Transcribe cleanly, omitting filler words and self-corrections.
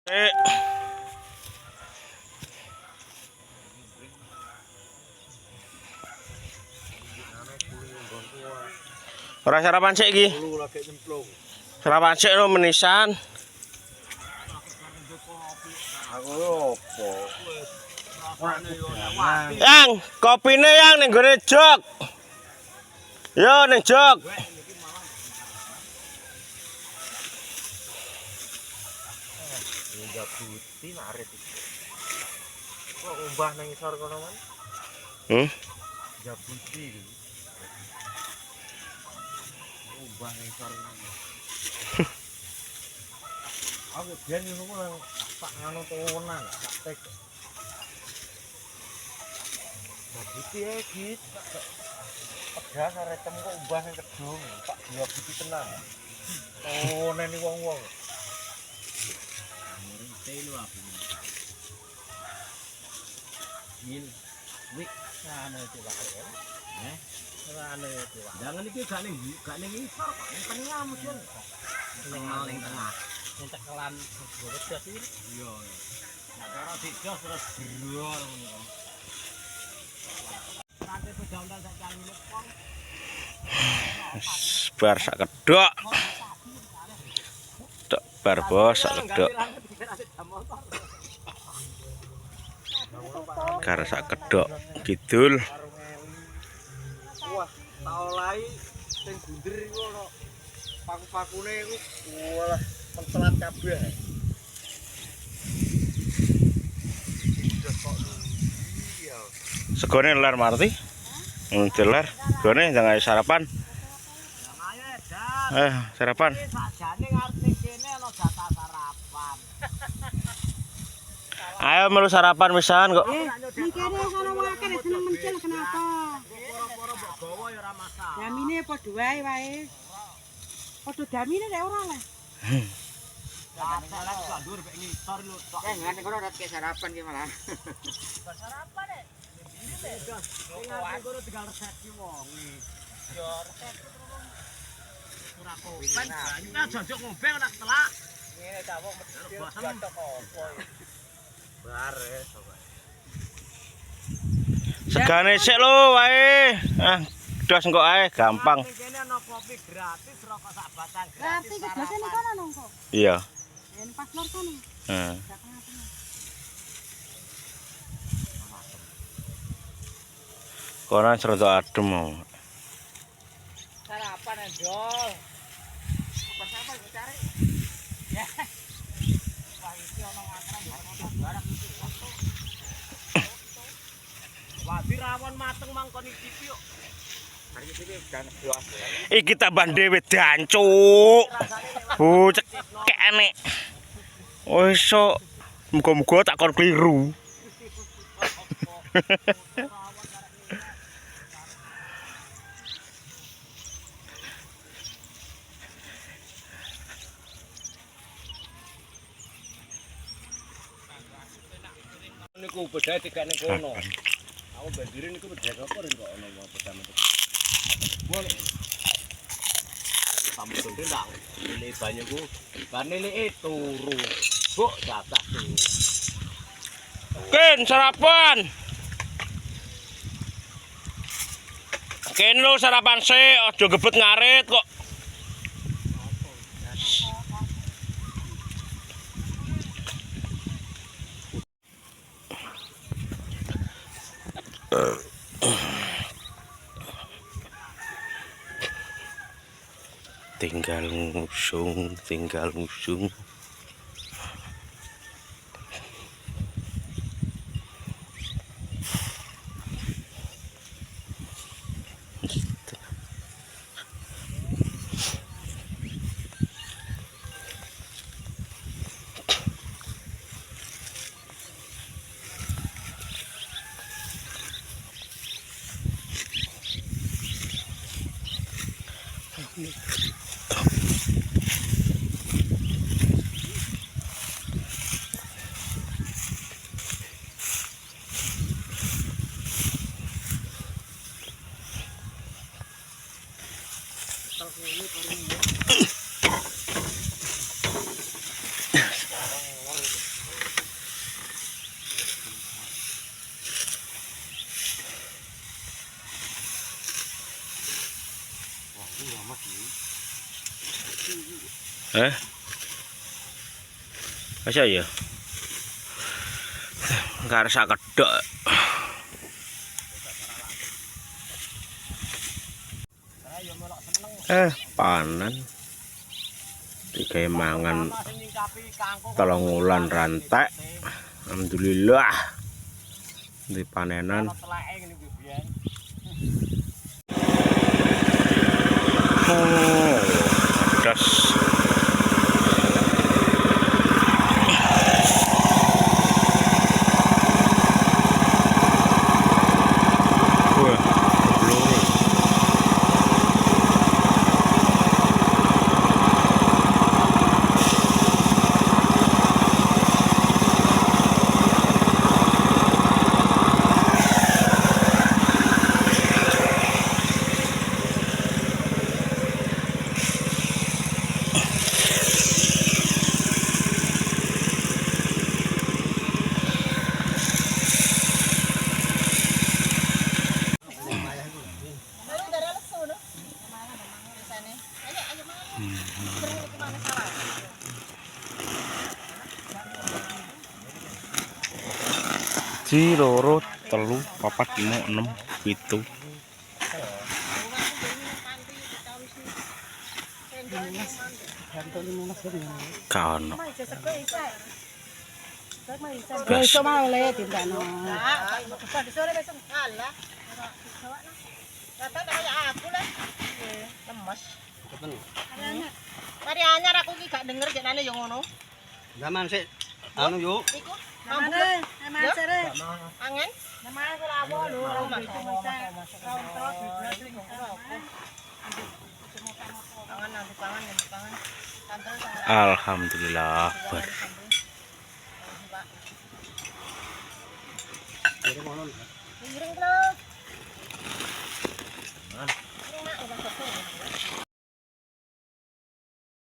Ora sarapan sik iki. Sarapan sik lho menisan. Yang kopine yang ning gone jog. Yo ning jog. Jabuti narit iki. Kok umbah nang isor kono man? Jabuti. Umbah nang isor kono. Aku biyen ngono nang tak ngono tenan, tak tek. Jabuti iki pedas arek tem kok umbah nang kedung, tak jabuti tenan. Oh, neni wong-wong. Telo aku. Mil wik sana itu Pak. Sana itu Pak. Jangan iki gak ning isor kok ning tengah mungkin. Ning tengah. Ning tekelan bedas iki. Iya. Nek cara didos terus grol ngono. Kate pejalan sak kali lepon. Bar sak kedok. Tok bar bos sak kedok. Kar sak kedok kidul. Wah, tak olahi sing bunder iku ono paku-pakune iku walah mentelat kabeh. Segone lar Marti. Delar, gone jangan sarapan. Sarapan. Sakjane ngarep ning kene ana jatah sarapan. Ayo melu sarapan pisan kok. Ning kene sono wae seneng mencil kenapa? Poro-poro mbok gawa ya ora masalah. Damine padha wae wae. Padha damine nek ora lah. Salah gak ndur mek ngisor lho tok. Jangan kono ora kek sarapan ki malah. Sarapan nek. Sing ngarep kono tinggal resepsi wong. Ya resep ora kopen. Nah jajak ngombe ora telak. Ngene ta wong mesti gatok opo. Bare coba. Segane sik lho wae. Dos engko ae gampang. Kene ana kopi gratis, rokok sak batang gratis. Berarti kebiasaan kono nongko. Iya. Yen pas lor kono. Heeh. Koran serodok adem mau. Sarapan endol. Apa sapa kok cari? Ya. Wah iki ana ngakran barang iki. Wah dirawon mateng mangkon iki yo. Hari iki kan jelas. Iki tambah dhewe dancuk. Bu cekene. Wis sok muga-muga tak kon kliru. Niku bedhae dikek ning kono. Aku bandire niku bedhae apa ring kok ana wong bedhae metu. Boleh. Sampun ndang. Ini banyuku. Bar nilike turu. Buk jatah turu. Ken sarapan. Ken lo sarapan sik, aja gebet ngarit kok. Tinggal ngusung. Masa ya? Enggak rasa kedok. Panen. Tiga mangan telung wulan rantek. Alhamdulillah. Di panenan. Oh, pedas. Ji loro telu papat lima enam pitu. Kaon. Besok mau le tindakno. Mari anyar aku ki gak denger jenenge yo ngono. Zaman sik anu yuk. Iku Namane, namane sere. angen. Namane kula awo lho. Pangan nanti pangan. Tante Alhamdulillah.